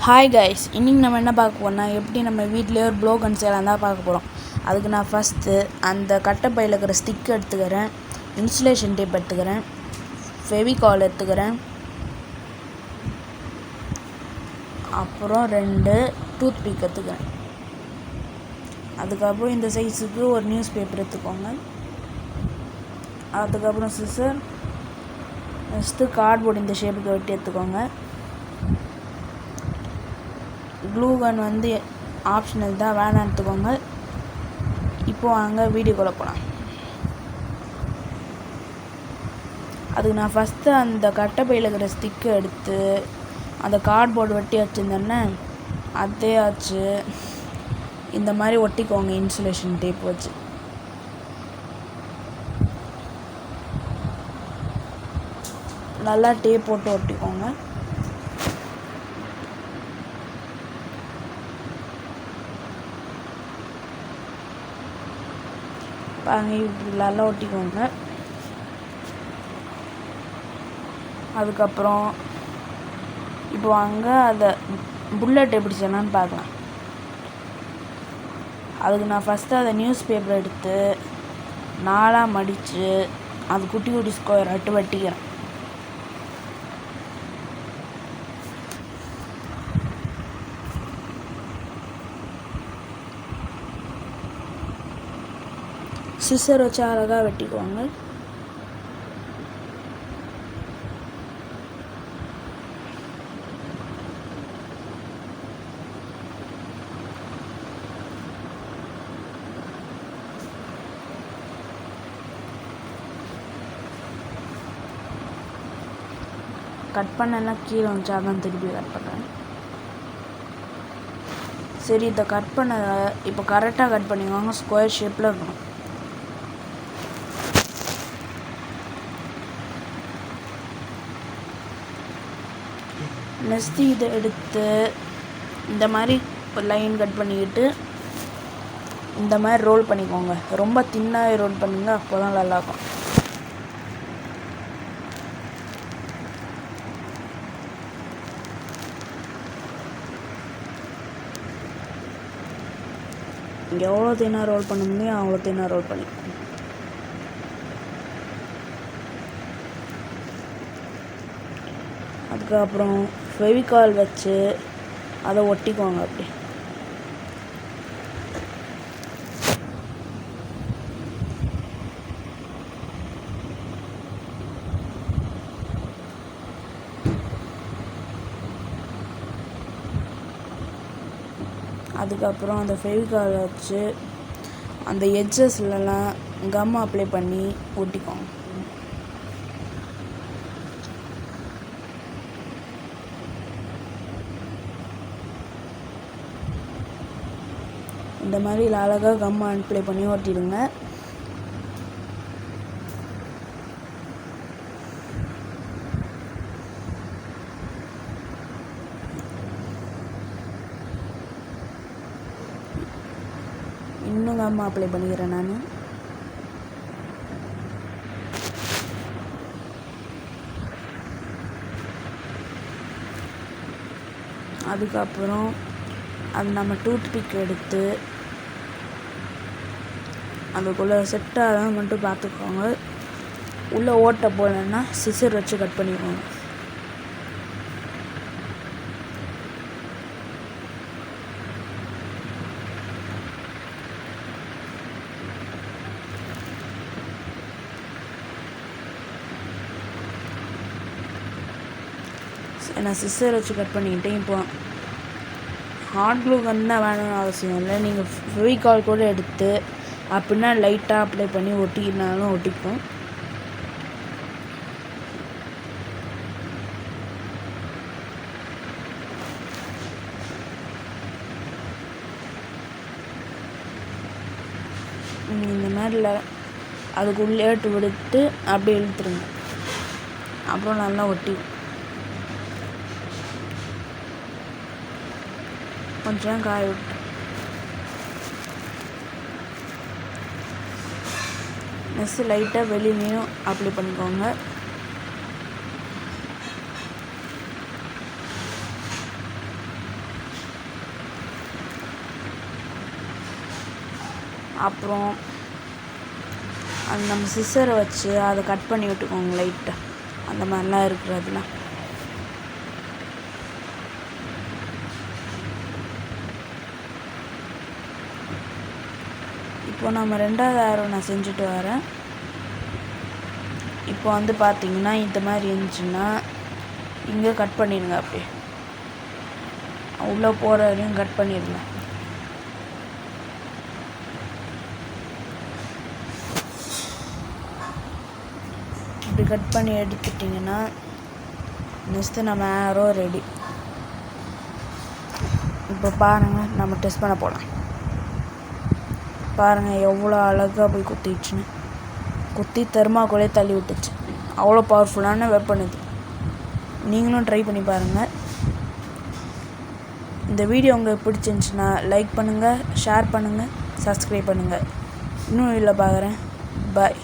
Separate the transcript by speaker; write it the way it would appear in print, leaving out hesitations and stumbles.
Speaker 1: Hi guys, இன்றைக்கி நம்ம என்ன பார்க்க போறோம்னா எப்படி நம்ம வீட்டிலேயே ஒரு ப்ளோ கன் செய்யலாம் தான் பார்க்க போகிறோம். அதுக்கு நான் ஃபஸ்ட்டு அந்த கட்டைப்பையில் இருக்கிற ஸ்டிக் எடுத்துக்கிறேன், இன்சுலேஷன் டேப் எடுத்துக்கிறேன், ஃபெவிகால் எடுத்துக்கிறேன், அப்புறம் 2 டூத் பிக் எடுத்துக்கிறேன். அதுக்கப்புறம் இந்த சைஸுக்கு ஒரு நியூஸ் பேப்பர் எடுத்துக்கோங்க. அதுக்கப்புறம் சிசர், நெக்ஸ்ட்டு கார்ட்போர்டு இந்த ஷேப்புக்கு வெட்டி எடுத்துக்கோங்க. க்ளூ கன் வந்து ஆப்ஷனல் தான், வேணாம் எடுத்துக்கோங்க. இப்போது அங்கே வீடியோக்குள்ளே போகலாம். அதுக்கு நான் ஃபஸ்ட்டு அந்த கட்டைப்பையில் இருக்கிற ஸ்டிக்கை எடுத்து அந்த கார்ட்போர்டு வெட்டி வச்சுருந்தேன்னே அதே ஆச்சு இந்த மாதிரி ஒட்டிக்கோங்க இன்சுலேஷன் டேப் வச்சு. நல்லா டேப் போட்டு ஒட்டிக்கோங்க. பாருங்க, இப்படி நல்லா ஒட்டிக்கோங்க. அதுக்கப்புறம் இப்போ அங்கே அதை புல்லட் எப்படி செய்யலான்னு பார்க்கலாம். அதுக்கு நான் ஃபஸ்ட்டு அதை நியூஸ் பேப்பர் எடுத்து 4ஆக மடித்து அது குட்டி குட்டி ஸ்கொயர் ஆட்டு வெட்டிக்கிறேன். சிசர் வச்சு அழகாக வெட்டிக்குவாங்க. கட் பண்ணலாம் கீழே வந்துச்சு, அதான் திருப்பி கட் பண்ணுறேன். சரி, இதை கட் பண்ண இப்போ கரெக்டாக கட் பண்ணிக்குவாங்க, ஸ்கொயர் ஷேப்பில் இருக்கணும். நெக்ஸ்ட்டு இதை எடுத்து இந்த மாதிரி லைன் கட் பண்ணிக்கிட்டு இந்த மாதிரி ரோல் பண்ணிக்கோங்க. ரொம்ப தின்னாக ரோல் பண்ணிங்க, அப்போ தான் நல்லாயிருக்கும். எவ்வளோ தின்னாக ரோல் பண்ண முடியும் அவ்வளோ தின்னாக ரோல் பண்ணிக்கோங்க. அதுக்கப்புறம் ஃபெவிகால் வச்சு அதை ஒட்டிக்குவாங்க அப்படி. அதுக்கப்புறம் அந்த ஃபெவிகால் வச்சு அந்த எட்ஜஸ்லலாம் கம் அப்ளை பண்ணி ஒட்டிக்குவாங்க. இந்த மாதிரி அழகாக கம் அப்ளை பண்ணி ஒட்டிடுங்க. இன்னும் கம் அப்ளை பண்ணிக்கிறேன் நான். அதுக்கப்புறம் அது நம்ம டூத் பிக் எடுத்து அதுக்குள்ளே செட்டாக மட்டும் பார்த்துக்கோங்க. உள்ளே ஓட்டை போடலன்னா சிசர் வச்சு கட் பண்ணிக்கோங்க. நான் சிசர் வச்சு கட் பண்ணிக்கிட்டேன். இப்போ ஹாட் க்ளூ கன் தான் வேணும்னு அவசியம் இல்லை, நீங்கள் ஃபெவிகால் கூட எடுத்து அப்படின்னா லைட்டாக அப்ளை பண்ணி ஒட்டிக்கினாலும் ஒட்டிக்கும். இந்த மாதிரி அதுக்குள்ளே விடுத்து அப்படியே இழுத்துருங்க, அப்புறம் நல்லா ஒட்டி கொஞ்சம் காய விட்டு நெக்ஸ்ட்டு லைட்டாக வெளியிலையும் அப்ளை பண்ணிக்கோங்க. அப்புறம் அது நம்ம சிசரை வச்சு அதை கட் பண்ணி விட்டுக்கோங்க லைட்டாக, அந்த மாதிரிலாம் இருக்கிறதுலாம். இப்போ நம்ம 2வது ஆரோ நான் செஞ்சுட்டு வரேன். இப்போ வந்து பார்த்தீங்கன்னா இந்த மாதிரி இருந்துச்சுன்னா இங்கே கட் பண்ணிடுங்க, அப்படியே உள்ளே போகிற வரையும் கட் பண்ணிடுங்க. இப்படி கட் பண்ணி எடுத்துட்டிங்கன்னா நெக்ஸ்ட்டு நம்ம ஆரோ ரெடி. இப்போ பாருங்கள், நம்ம டெஸ்ட் பண்ண போகலாம். பாருங்கள் எவ்வளோ அழகாக போய் குத்திடுச்சுன்னு. குத்தி தெர்மாக்கோலே தள்ளி விட்டுச்சு. அவ்வளோ பவர்ஃபுல்லான வெப்பன் இது. நீங்களும் ட்ரை பண்ணி பாருங்கள். இந்த வீடியோ உங்களுக்கு பிடிச்சிருந்துச்சுன்னா லைக் பண்ணுங்கள், ஷேர் பண்ணுங்கள், சப்ஸ்கிரைப் பண்ணுங்கள். இன்னும் இல்லை பார்க்குறேன். பாய்.